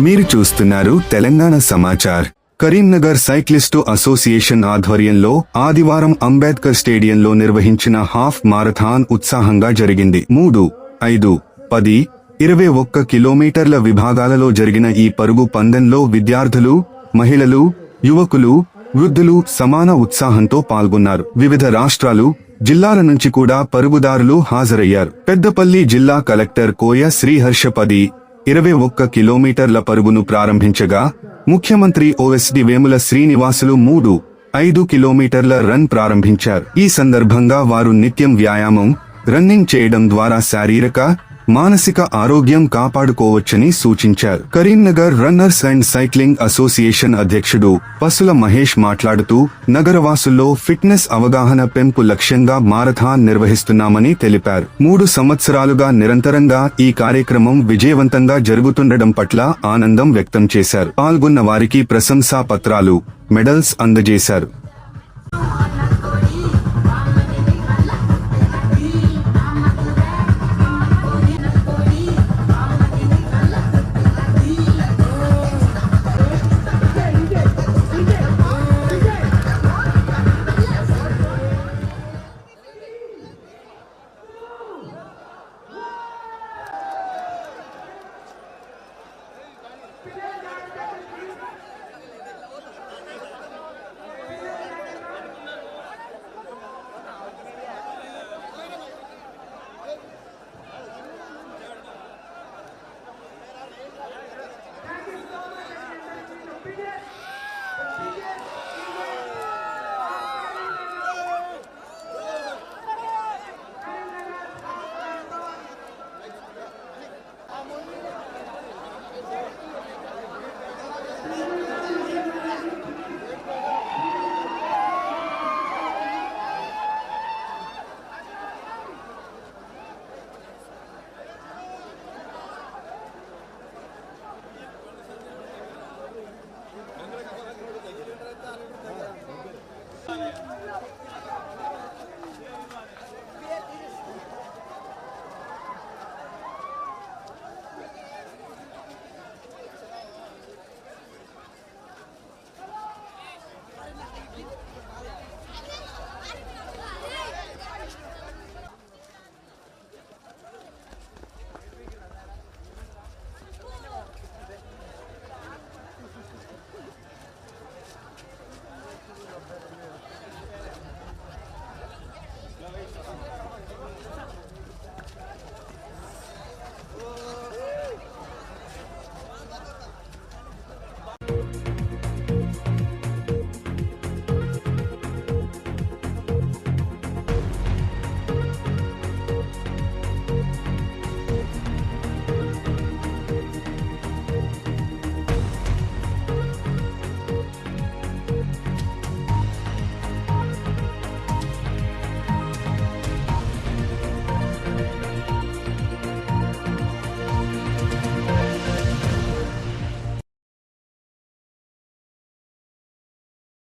మీరు చూస్తున్నారు Telangana Samachar. Karimnagar cyclist association ఆధ్వర్యంలో ఆదివారం అంబేద్కర్ స్టేడియంలో నిర్వహించిన హాఫ్ మారథాన్ ఉత్సాహంగా జరిగింది. 3, 5, 10, 21 కిలోమీటర్ల విభాగాలలో జరిగిన ఈ పరుగు పందెంలో విద్యార్థులు, మహిళలు, యువకులు, వృద్ధులు సమాన ఉత్సాహంతో పాల్గొన్నారు. వివిధ రాష్ట్రాలు, జిల్లాల నుంచి కూడా పరుగుదారులు హాజరయ్యారు. పెద్దపల్లి జిల్లా కలెక్టర్ కోయ శ్రీహర్ష 10, 21 కిలోమీటర్ల పరుగును ప్రారంభించగా ముఖ్యమంత్రి ఓఎస్డి వేముల శ్రీనివాసులు 3, 5 కిలోమీటర్ల రన్ ప్రారంభించారు. ఈ సందర్భంగా వారు నిత్యం వ్యాయామం, రన్నింగ్ చేయడం ద్వారా శారీరక, మానసిక ఆరోగ్యం కాపాడుకోవచ్చని సూచించారు. Karimnagar runners and cycling association అధ్యక్షుడు పసుల మహేష్ మాట్లాడుతూ నగరవాసుల్లో ఫిట్నెస్ అవగాహన పెంపు లక్ష్యంగా మారథాన్ నిర్వహిస్తున్నామని తెలిపారు. 3 సంవత్సరాలుగా నిరంతరంగా ఈ కార్యక్రమం విజయవంతంగా జరుగుతుండడం పట్ల ఆనందం వ్యక్తం చేశారు. పాల్గొన్న వారికి ప్రశంసా పత్రాలు, మెడల్స్ అందజేశారు.